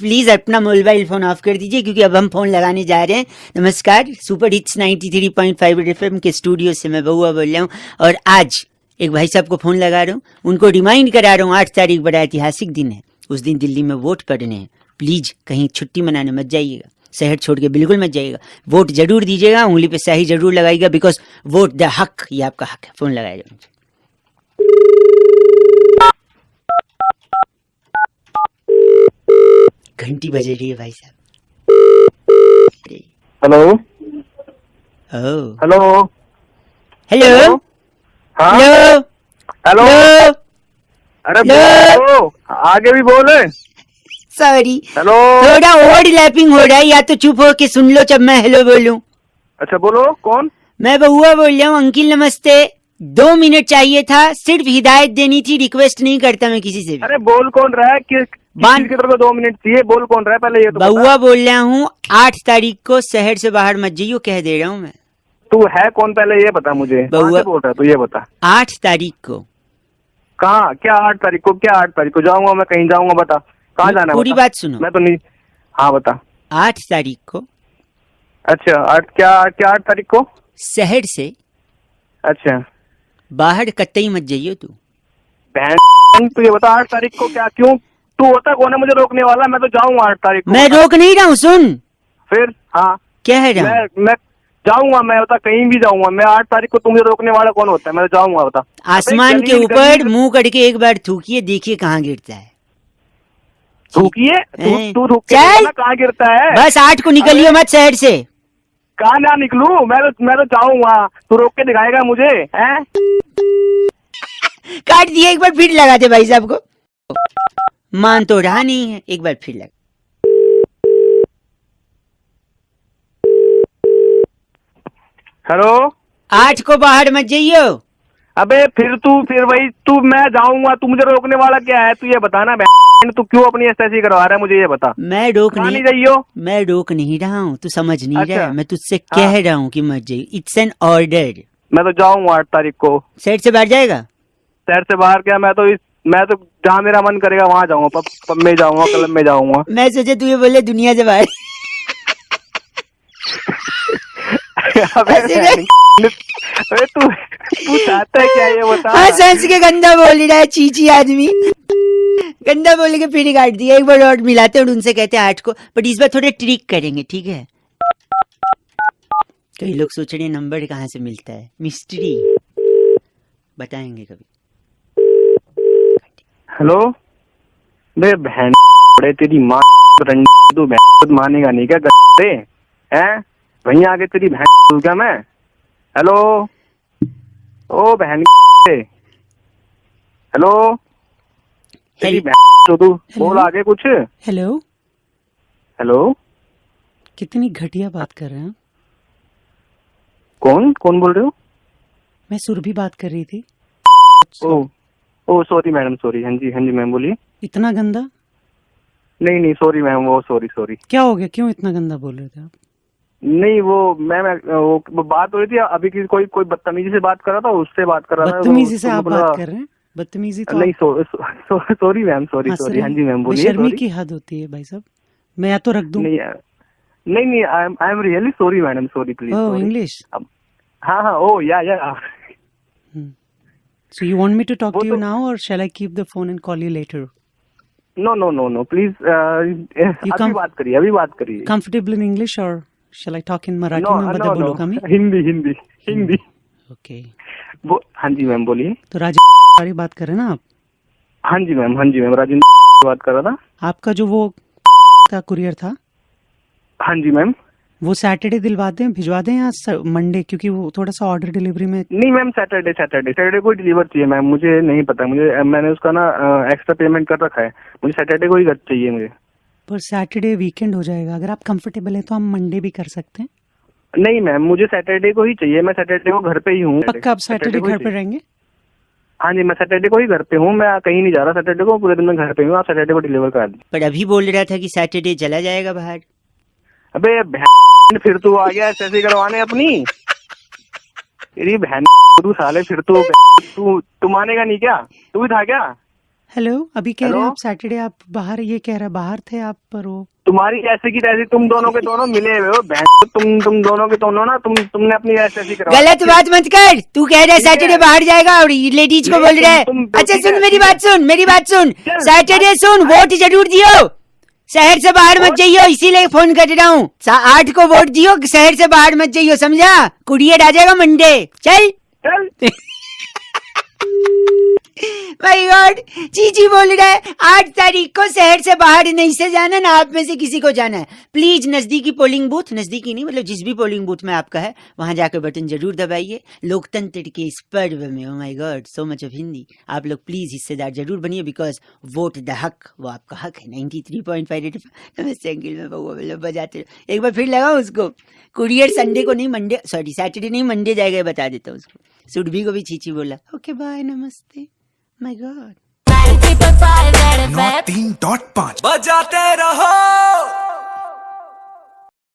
Please अपना mobile phone of कर दीजिए क्योंकि अब हम फोन लगाने जा रहे हैं। नमस्कार, सुपर हिट्स 93.5 रेड एफएम के स्टूडियो से मैं बउआ बोल रहा हूँ और आज एक भाई साहब को फोन लगा रहा हूँ, उनको रिमाइंड करा रहा हूँ 8 तारीख बड़ा ऐतिहासिक दिन है। उस दिन दिल्ली में वोट पड़ने हैं। प्लीज कहीं छुट्टी मनाने मत जाइएगा, शहर छोड़ के बिल्कुल मत जाइएगा, वोट जरूर दीजिएगा, उंगली पे स्याही जरूर लगाइएगा, बिकॉज वोट द हक, ये आपका हक है। फोन लगाएगा। घंटी बज रही है भाई साहब। हेलो हेलो हेलो हाँ हेलो हेलो अरे बोलो, आगे भी बोले। सॉरी, हेलो थोड़ा ओवरलैपिंग हो रहा है, या तो चुप हो के सुन लो जब मैं हेलो बोलूं। अच्छा बोलो, कौन? मैं बउआ बोल रहा हूँ। अंकिल नमस्ते, 2 मिनट चाहिए था, सिर्फ हिदायत देनी थी, रिक्वेस्ट नहीं करता मैं किसी से भी। अरे बोल कौन रहा है? किस की तरफ 2 मिनट चाहिए? बोल कौन रहा है पहले ये तो बउआ बोल रहा हूँ, 8 तारीख को शहर से बाहर मत जाइयो, कह दे रहा हूँ मैं। तू है कौन पहले ये बता मुझे। कहाँ से बोल रहा है तू ये बता। 8 तारीख को। कहाँ? क्या 8 तारीख को? क्या 8 तारीख को जाऊंगा मैं? कहीं जाऊंगा, बता कहाँ जाना है? पूरी बात सुनो। मैं तो नहीं। हाँ बता। 8 तारीख को। अच्छा 8 क्या 8 तारीख को शहर से अच्छा बाहर कतई मत जाइयो तू। बहन तू ये बता 8 तारीख को क्या? क्यों? तू होता कौन है मुझे रोकने वाला? मैं तो जाऊंगा 8 तारीख को। मैं रोक नहीं रहा हूँ, सुन। फिर हाँ कह रहा हूँ मैं जाऊंगा, मैं बता कहीं भी जाऊंगा मैं। 8 तारीख को तुम मुझे रोकने वाला कौन होता है? मैं तो जाऊंगा, बता। आसमान के ऊपर मुंह करके एक बार थूकिए, देखिए कहाँ गिरता है। थूकिए तू थूक के चल, कहाँ गिरता है? बस 8 को निकलियो मत शहर से। कहाँ ना निकलूं? मैं तो जाऊंगा, तू रोक के दिखाएगा मुझे? हैं? काट दिया, एक बार फिर लगा दे भाई साहब को। मान तो रहा नहीं है, एक बार फिर लगा। हेलो 8 को बाहर मत जाइयो। अबे फिर वही तू। मैं जाऊंगा, तू मुझे रोकने वाला क्या है? तू ये बता ना बहन, तू क्यों अपनी ऐसी करवा रहा है? मुझे ये बता। मैं रोक नहीं जाइयो। मैं रोक नहीं रहा हूँ, तू समझ नहीं अच्छा। रहा। मैं तुझसे कह रहा हूँ कि मत जाइयो, इट्स एन ऑर्डर। मैं तो जाऊंगा 8 तारीख को। शहर से बाहर जाएगा? शहर से बाहर क्या? मैं तो जहाँ मेरा मन करेगा वहां जाऊंगा। पब में जाऊंगा, क्लब में जाऊंगा। मैं सोचे तू ये बोले दुनिया से बाहर। अबे तू चाहता है क्या ये बता। हाँ, सांस के गंदा बोल रहा है, चीची आदमी। गंदा बोल के फिर काट दिया। एक बार और मिलाते हैं और उनसे कहते हैं 8 को, बट इस बार थोड़े ट्रिक करेंगे, ठीक है? कई लोग सोच रहे हैं नंबर कहाँ से मिलता है, मिस्ट्री बताएंगे कभी। हेलो बे बहन बड़े तेरी माँ तू बहन मानेगा नहीं क्या? गधे हैं वहीं आगे तेरी बहन क्या मैं? हेलो ओ बहन हेलो तेरी बहन तू बोल आगे कुछ। हेलो हेलो कितनी घटिया बात कर रहे हैं। कौन बोल रहे हो? मैं सुरभि बात कर रही थी। ओ सॉरी मैडम, सॉरी। हाँ जी मैम बोलिए। इतना गंदा? नहीं सॉरी मैम, वो सॉरी। क्या हो गया, क्यों इतना गंदा बोल रहे थे आप? नहीं वो मैम वो बात हो रही थी अभी की, कोई बदतमीजी से बात कर रहा था, उससे बात कर रहा था। बदतमीजी से आप बात कर रहे हैं? बदतमीजी तो नहीं सॉरी मैम, सॉरी। हाँ जी मैम बोलिए। शर्मी की हद होती है भाई साहब, मैं या तो रख दूं। नहीं I am really sorry madam, sorry please. Oh English? हाँ ओ या So you want me to talk to you now or shall I keep the phone and call you later? No please अभी बात करिए। Comfortable in English or shall I talk in Marathi? No, Hindi. Okay. हाँ जी ma'am बोलिए। तो राजेंद्र बात कर रहे हैं ना आप? हाँ जी मैम राजेंद्र बात कर रहा था। आपका जो वो का कुरियर था, हाँ जी मैम, वो सैटरडे भिजवा दें या मंडे, क्योंकि वो थोड़ा सा ऑर्डर डिलीवरी में। नहीं मैम सैटरडे को डिलीवर चाहिए मैम। मुझे नहीं पता, मैंने उसका ना एक्स्ट्रा पेमेंट कर रखा है। मुझे सैटरडे को ही चाहिए मुझे। पर सैटरडे वीकेंड हो जाएगा। अगर आप कंफर्टेबल हैं तो हम मंडे भी कर सकते हैं। नहीं मैम मुझे सैटरडे को ही चाहिए। मैं सैटरडे को घर पे ही हूँ। पक्का आप सैटरडे घर पे रहेंगे? हाँ जी मैं सैटरडे को ही घर पे हूँ। मैं कहीं नहीं जा रहा सैटरडे को, पूरे दिन मैं घर पे हूँ। आप सैटरडे को डिलीवर कर दीजिए। पर अभी बोल रहा था कि सैटरडे चला जाएगा बाहर। अबे फिर तू आ गया ऐसे करवाने अपनी तेरी बहन तू साले। फिर तू मानेगा नहीं क्या? तू भी था क्या? हेलो, अभी कह रहे हैं हेलो? आप सैटरडे आप बाहर, ये कह रहा है बाहर थे आप, पर वो तुम्हारी ऐसे की तैसी, तुम दोनों के दोनों मिले हुए हो तुम दोनों के दोनों ना, तुमने अपनी ऐसी करवा गलत बात मत कर। तू कह रहा है ठीक है। सैटरडे बाहर जाएगा और लेडीज को ये बोल रहा है। तुम अच्छा ठीक सुन, है, मेरी ठीक है। बात सुन, मेरी बात सुन। चल, सैटरडे सुन, वोट जरूर दियो, शहर से बाहर मत वोट? जाइयो, इसीलिए फोन कर रहा हूँ। 8 को वोट दियो, शहर से बाहर मत जाइयो, समझा? कुरियर आ जाएगा मंडे। चल। चल। माय गॉड, चीची बोल रहा है 8 तारीख को शहर से बाहर नहीं से जाना ना, आप में से किसी को जाना है। प्लीज नजदीकी पोलिंग बूथ, नजदीकी नहीं मतलब जिस भी पोलिंग बूथ में आपका है, वहां जाकर बटन जरूर दबाइए। लोकतंत्र के इस पर्व में, oh my God, so much of Hindi, आप लोग प्लीज हिस्सेदार जरूर बनिए, बिकॉज वोट द हक, वो आपका हक है। 93.5 नमस्ते अंकिल, में बहुआ मतलब बजाते रहो। एक बार फिर लगाओ उसको। कुरियर संडे को नहीं, मंडे, सॉरी सैटरडे नहीं, मंडे जाएगा, बता देता हूँ उसको। सुरभि को भी चीची बोला। ओके बाय, नमस्ते। My God. 93.5 9 3.5 बजाते रहो।